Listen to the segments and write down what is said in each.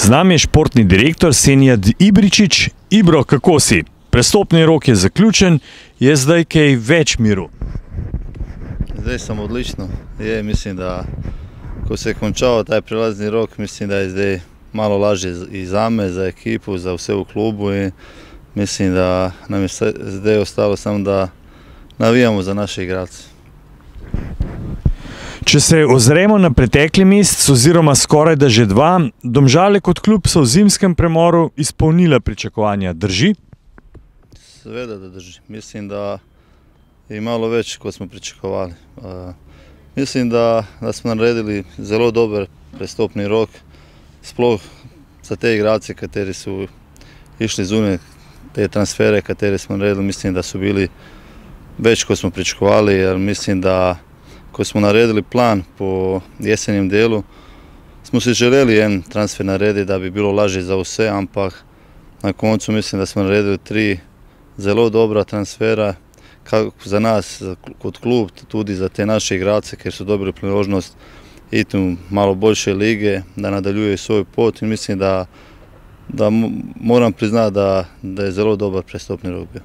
Z nami je športni direktor Senijad Ibričić. Ibro, kako si? Prestopni rok je zaključen, je zdaj kaj več miru? Zdaj sem odlično. Mislim, da ko se je končal taj prelazni rok, mislim, da je zdaj malo lažje i za me, za ekipu, za vse v klubu i mislim, da nam je zdaj ostalo samo da navijamo za naše igralce. Če se ozremo na pretekli mesec oziroma skoraj da že dva, Domžale kot klub so v zimskem premoru izpolnila pričakovanja. Drži? Seveda da drži. Mislim, da je malo več, kot smo pričakovali. Mislim, da smo naredili zelo dober prestopni rok, sploh za te igralce, kateri su išli zunaj, te transfere, kateri smo naredili, mislim, da su bili več, kot smo pričakovali, jer mislim, da ko smo naredili plan po jesenjem delu, smo si želeli en transfer narediti, da bi bilo lažje za vse, ampak na koncu mislim, da smo naredili 3 zelo dobra transfera, kako za nas, kot klub, tudi za te naše igralce, ker su dobili priložnost iti u malo boljše lige, da nadaljuju svoj pot i mislim da moram priznati da je zelo dobar prestopni rok bio.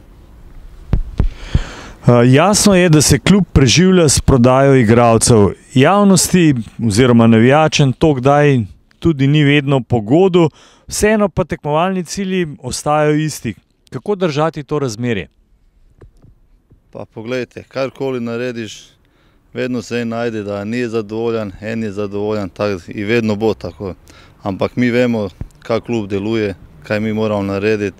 Jasno je, da se klub preživlja s prodajo igralcev. Javnosti oziroma navijačem to kdaj tudi ni vedno po godu, vseeno pa tekmovalni cilji ostajajo isti. Kako držati to razmerje? Pa pogledajte, karkoli narediš, vedno se en najde da nije zadovoljan, en je zadovoljan i vedno bo tako. Ampak mi vemo kako klub deluje, kaj mi moramo narediti.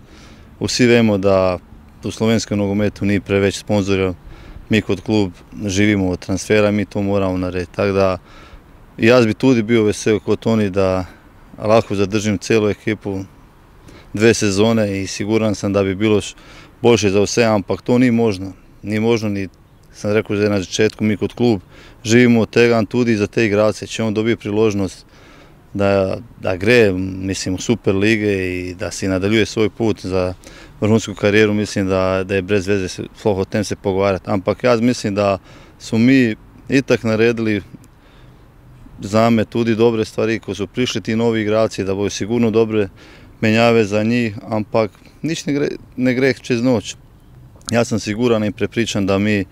Vsi vemo da u slovenskem nogometu ni preveč sponzorjev. Mi kot klub živimo od transfera, mi to moramo narediti. Tako da jaz bi tudi bio vesel kot oni da lahko zadržim celu ekipu 2 sezone i siguran sam da bi bilo boljše za vse, ampak to ni možno. Ni možno, ni, sam rekao že na začetku, mi kot klub živimo od tega tudi za te igralce. Če on dobije priložnost da gre, mislim, u Super lige i da si nadaljuje svoj put za vrhunsku karijeru, mislim da je brez veze sploh o tem se pogovarjati. Ampak jaz mislim da su mi itak naredili za me tudi dobre stvari, ko su prišli ti novi igralci, da boju sigurno dobre menjave za njih, ampak nič ne gre čez noć. Ja sam siguran i prepričan da mi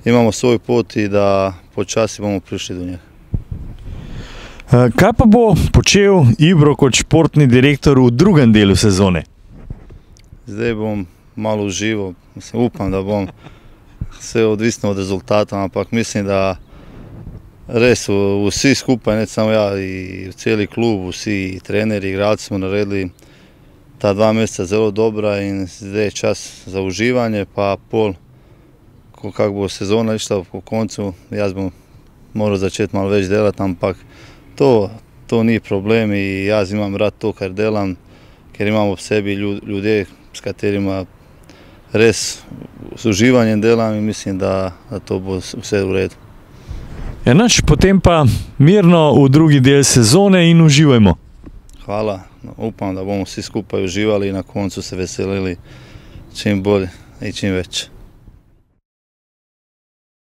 imamo svoj pot i da počasi bomo prišli do njega. Kaj pa bo počel Ibro kot športni direktor v drugem delu sezone? Zdaj bom malo užival, upam da bom, sve odvisno od rezultata, ampak mislim da res vsi skupaj, ne samo ja, i cijeli klub, vsi treneri, igralci smo naredili ta 2 mjeseca zelo dobra in zdaj je čas za uživanje, pa kako bo sezona išla po koncu, jaz bom moral začeti malo več delati, ampak to ni problem i jaz imam rad to kar delam, ker imam ob sebi ljudje s katerima res s uživanjem delam i mislim da to bo vse u redu. Enač, potem pa mirno v drugi del sezone in uživajmo. Hvala, upam da bomo svi skupaj uživali i na koncu se veselili čim bolje i čim veće.